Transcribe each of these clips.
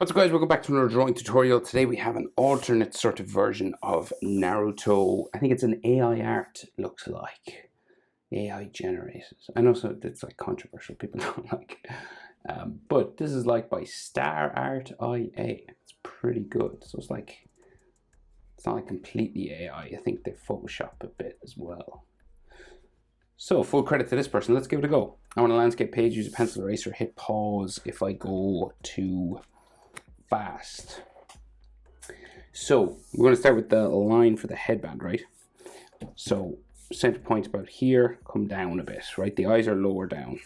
What's up guys, welcome back to another drawing tutorial. Today we have an alternate sort of version of Naruto. I think it's an AI art, looks like. AI generated. I know so it's like controversial, people don't like. But this is like by Star Art IA. It's pretty good. So it's not like completely AI. I think they Photoshop a bit as well. So full credit to this person. Let's give it a go. I want a landscape page, use a pencil eraser, hit pause if I go too fast. So we're going to start with the line for the headband, right? So center point about here, come down a bit, right? The eyes are lower down.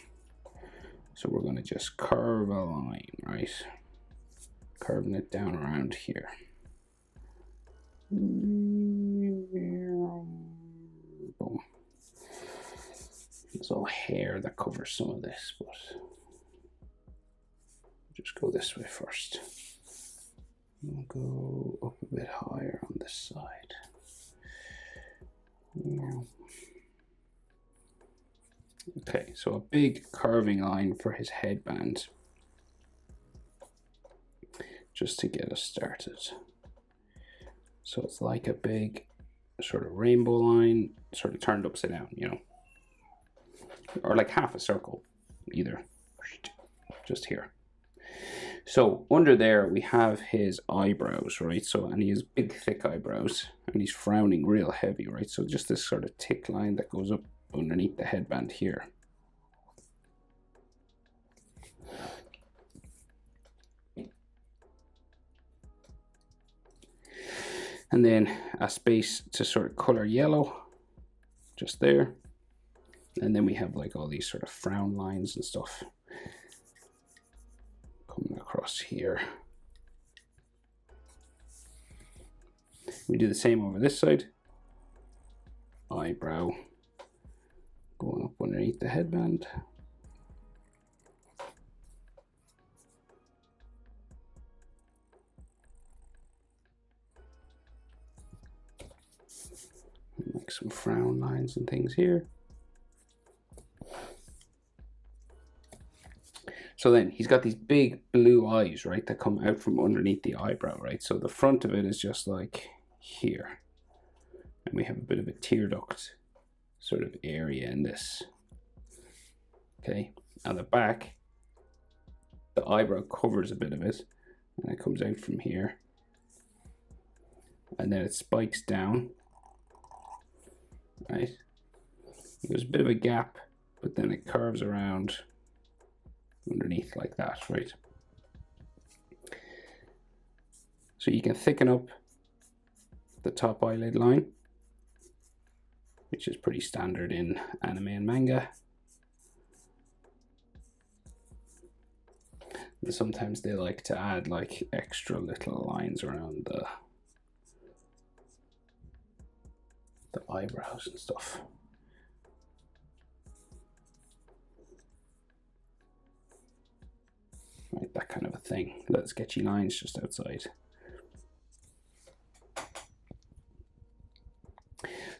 So we're going to just curve a line, right? Curving it down around here. Boom. There's all hair that covers some of this, but just go this way first. We'll go up a bit higher on this side. Okay, so a big curving line for his headband, just to get us started. So it's like a big sort of rainbow line, sort of turned upside down, you know, or like half a circle, either, just here. So under there we have his eyebrows, right? So, and he has big thick eyebrows and he's frowning real heavy, right? So just this sort of tick line that goes up underneath the headband here. And then a space to sort of color yellow, just there. And then we have like all these sort of frown lines and stuff coming across here. We do the same over this side. Eyebrow going up underneath the headband. Like some frown lines and things here. So then he's got these big blue eyes, right, that come out from underneath the eyebrow, right? So the front of it is just like here. And we have a bit of a tear duct sort of area in this. Okay, on the back, the eyebrow covers a bit of it, and it comes out from here. And then it spikes down, right? There's a bit of a gap, but then it curves around underneath like that, right? So you can thicken up the top eyelid line, which is pretty standard in anime and manga. And sometimes they like to add like extra little lines around the eyebrows and stuff. Right, that kind of a thing. Little sketchy lines just outside.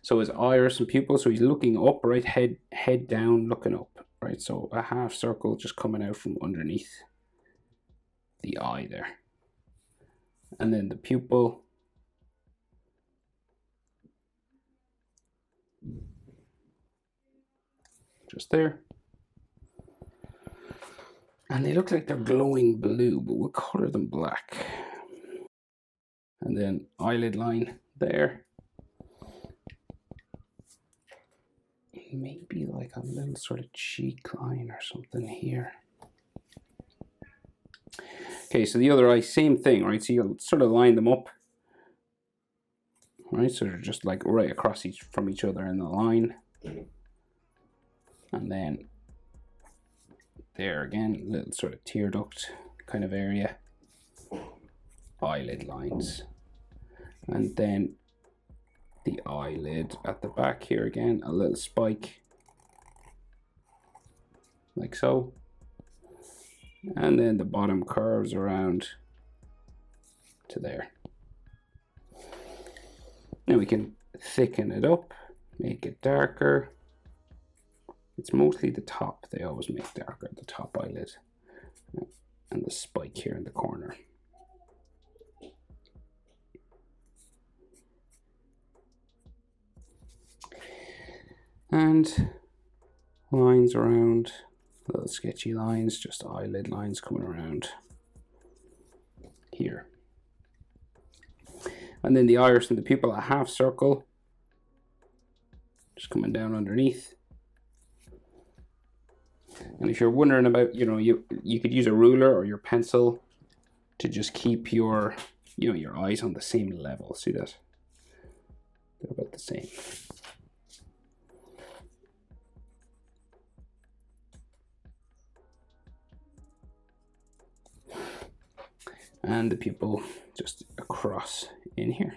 So his iris and pupil, so he's looking up, right, head down, looking up, right? So a half circle just coming out from underneath the eye there. And then the pupil. Just there. And they look like they're glowing blue, but we'll color them black. And then eyelid line there. Maybe like a little sort of cheek line or something here. Okay, so the other eye, same thing, right? So you'll sort of line them up, right? So they're just like right across from each other in the line. And then there again, little sort of tear duct kind of area. Eyelid lines. And then the eyelid at the back here again, a little spike. Like so. And then the bottom curves around to there. Now we can thicken it up, make it darker. It's mostly the top, they always make darker, the top eyelid. And the spike here in the corner. And lines around, little sketchy lines, just eyelid lines coming around here. And then the iris and the pupil, a half circle, just coming down underneath. And if you're wondering about, you could use a ruler or your pencil to just keep your, your eyes on the same level. See that? They're about the same. And the pupil just across in here.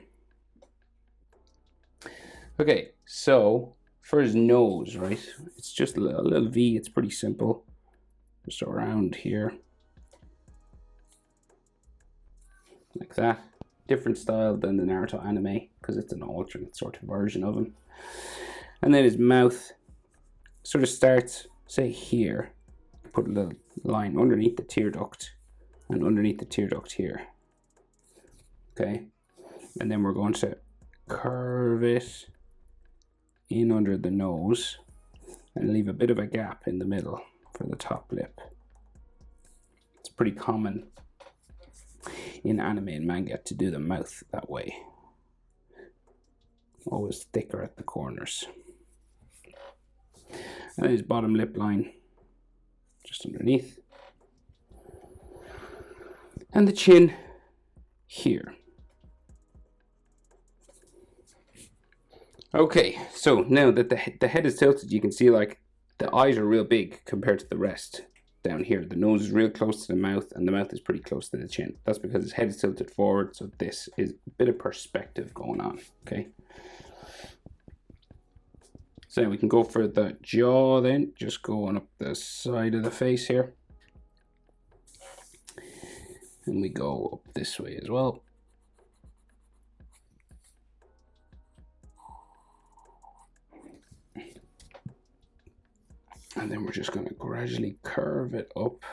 Okay, so for his nose, right, it's just a little V. It's pretty simple, just around here like that. Different style than the Naruto anime because it's an alternate sort of version of him. And then his mouth sort of starts, say, here. Put a little line underneath the tear duct and underneath the tear duct here. Okay, and then we're going to curve it in under the nose and leave a bit of a gap in the middle for the top lip. It's pretty common in anime and manga to do the mouth that way. Always thicker at the corners. And his bottom lip line just underneath. And the chin here. Okay, so now that the head is tilted, you can see like the eyes are real big compared to the rest down here. The nose is real close to the mouth and the mouth is pretty close to the chin. That's because his head is tilted forward, so this is a bit of perspective going on, okay? So now we can go for the jaw then, just going up the side of the face here. And we go up this way as well. And then we're just going to gradually curve it up.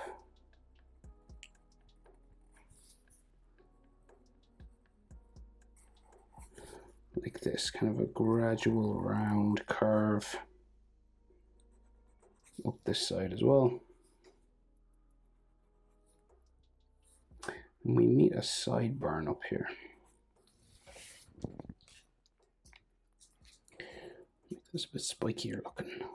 Like this, kind of a gradual round curve up this side as well. And we meet a sideburn up here. Make this a bit spikier looking.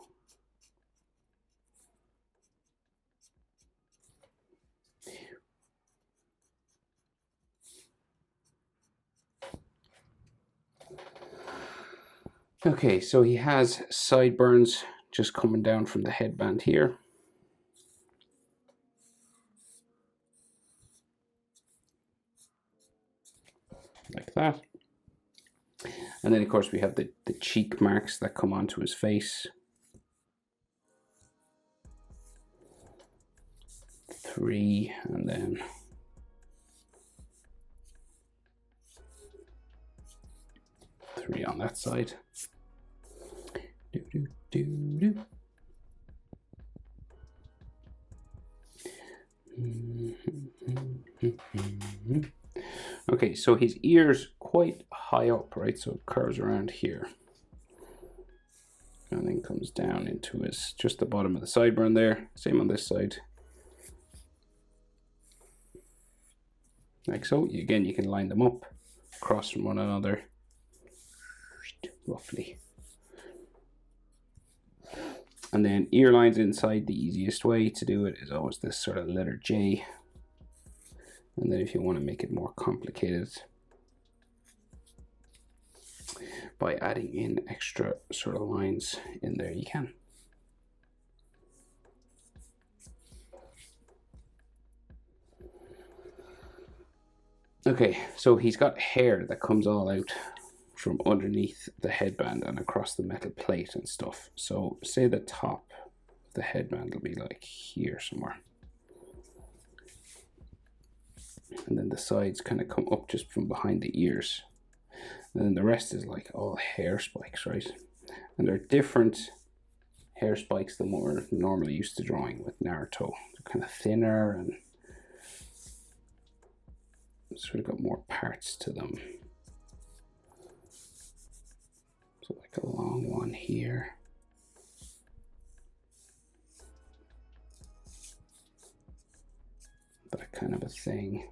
Okay, so he has sideburns just coming down from the headband here. Like that. And then of course we have the cheek marks that come onto his face. 3, and then three on that side. Okay, so his ears quite high up, right? So it curves around here. And then comes down into his, just the bottom of the sideburn there. Same on this side. Like so. Again, you can line them up across from one another. Roughly. And then ear lines inside, the easiest way to do it is always this sort of letter J. And then if you want to make it more complicated by adding in extra sort of lines in there, you can. Okay, so he's got hair that comes all out from underneath the headband and across the metal plate and stuff. So say the top of the headband will be like here somewhere. And then the sides kind of come up just from behind the ears. And then the rest is like all hair spikes, right? And they're different hair spikes than what we're normally used to drawing with Naruto. They're kind of thinner and sort of got more parts to them. So like a long one here. kind of a thing.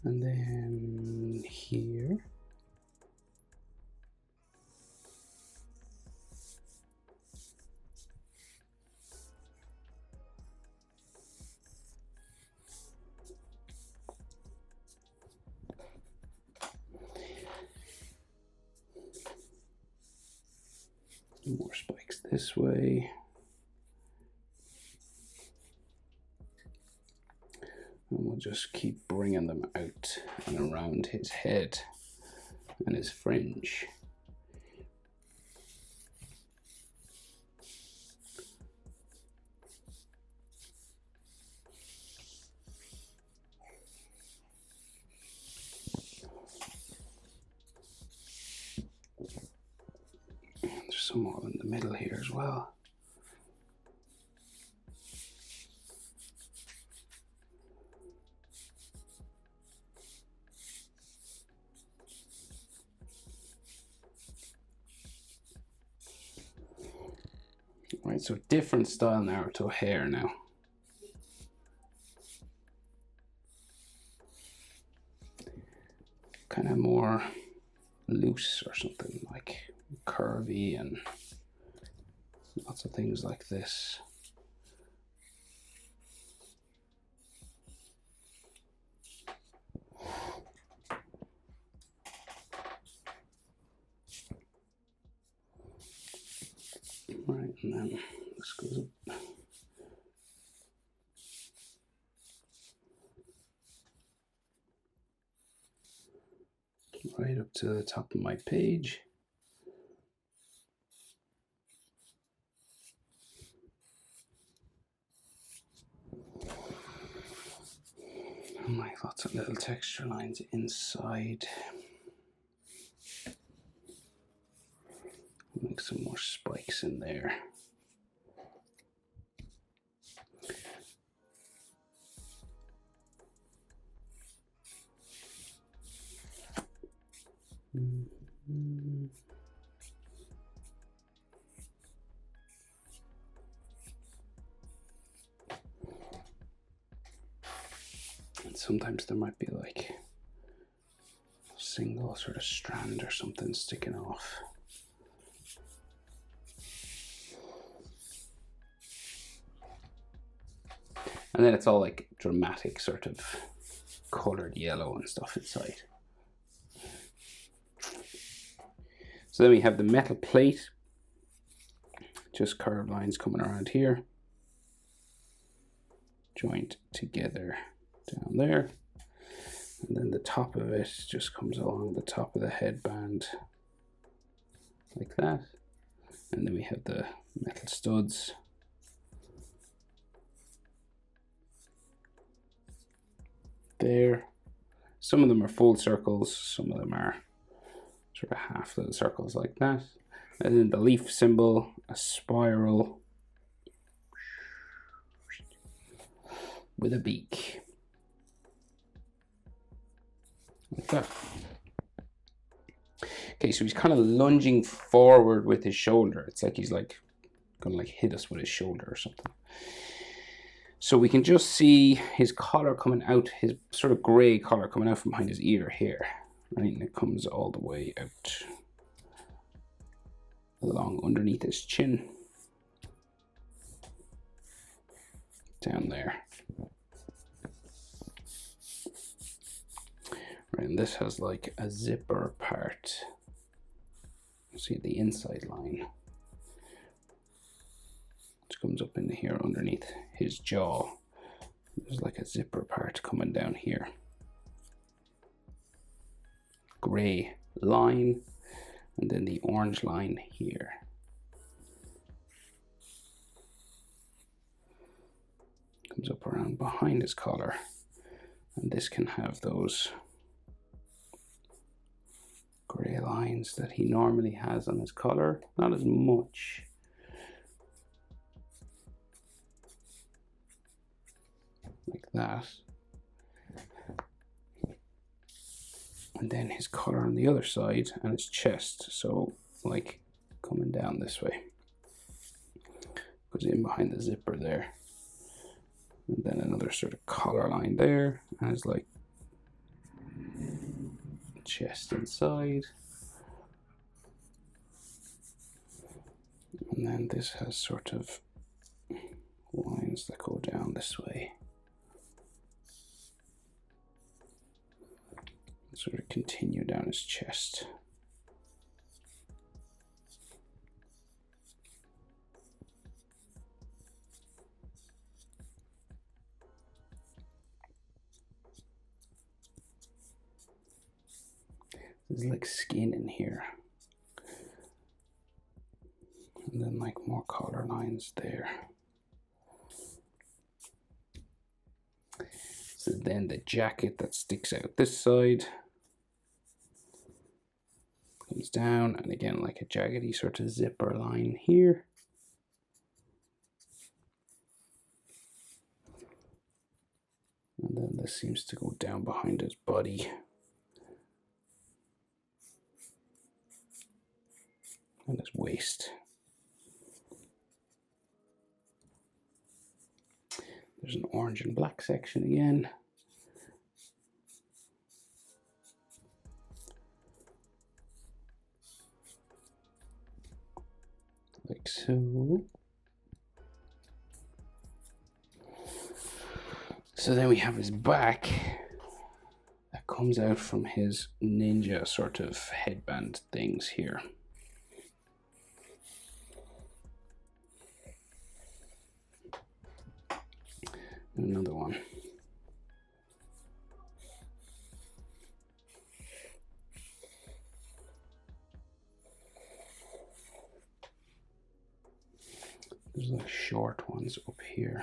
And then here. More spikes this way. And we'll just keep bringing them out and around his head and his fringe. There's some more in the middle here as well. Right, so different style Naruto hair now. Kind of more loose or something, like curvy and lots of things like this. Right, and then this goes up. Right up to the top of my page. And like lots of little texture lines inside. Make some more spikes in there. Mm-hmm. And sometimes there might be like a single sort of strand or something sticking off. And then it's all like dramatic sort of colored yellow and stuff inside. So then we have the metal plate, just curved lines coming around here, joint together down there, and then the top of it just comes along the top of the headband like that, and then we have the metal studs. There. Some of them are full circles, some of them are sort of half little circles like that. And then the leaf symbol, a spiral with a beak. Like that. Okay, so he's kind of lunging forward with his shoulder. It's like he's like gonna like hit us with his shoulder or something. So we can just see his collar coming out, his sort of gray collar coming out from behind his ear here, right? And it comes all the way out along underneath his chin, down there. Right, and this has like a zipper part. See the inside line, which comes up in here underneath his jaw. There's like a zipper part coming down here. Gray line, and then the orange line here. Comes up around behind his collar, and this can have those gray lines that he normally has on his collar, not as much. Like that. And then his collar on the other side and his chest, so like coming down this way. Goes in behind the zipper there. And then another sort of collar line there, and it's like chest inside. And then this has sort of lines that go down this way. Sort of continue down his chest. There's like skin in here. And then like more collar lines there. So then the jacket that sticks out this side comes down, and again like a jaggedy sort of zipper line here. And then this seems to go down behind his body. And his waist. There's an orange and black section again. Like so. So then we have his back that comes out from his ninja sort of headband things here. Another one. There's like short ones up here.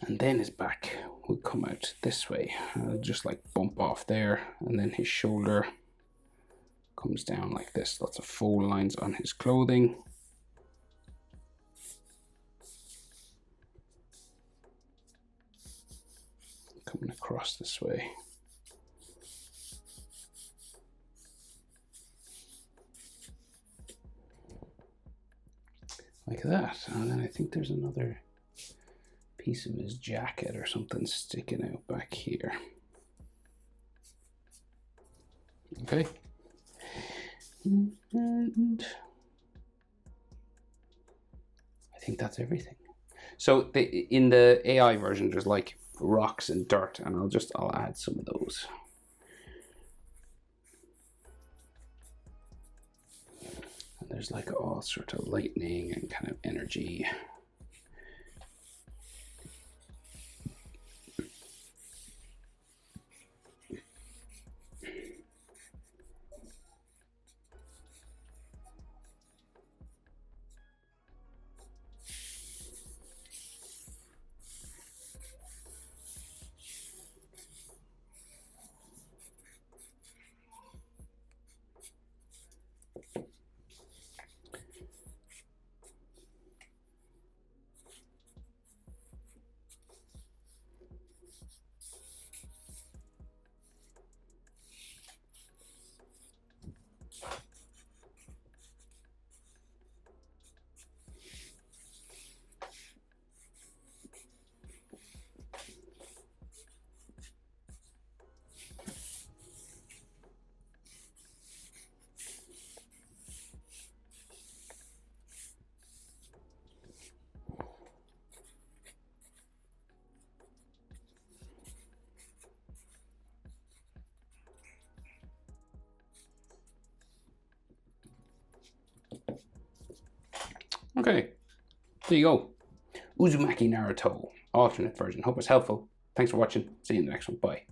And then his back will come out this way, just like bump off there, and then his shoulder comes down like this. Lots of fold lines on his clothing. Coming across this way. Like that. And then I think there's another piece of his jacket or something sticking out back here. Okay. And I think that's everything. So in the AI version, there's like rocks and dirt, and I'll add some of those. And there's like all sort of lightning and kind of energy. Okay, there you go. Uzumaki Naruto, alternate version. Hope it's helpful. Thanks for watching. See you in the next one. Bye.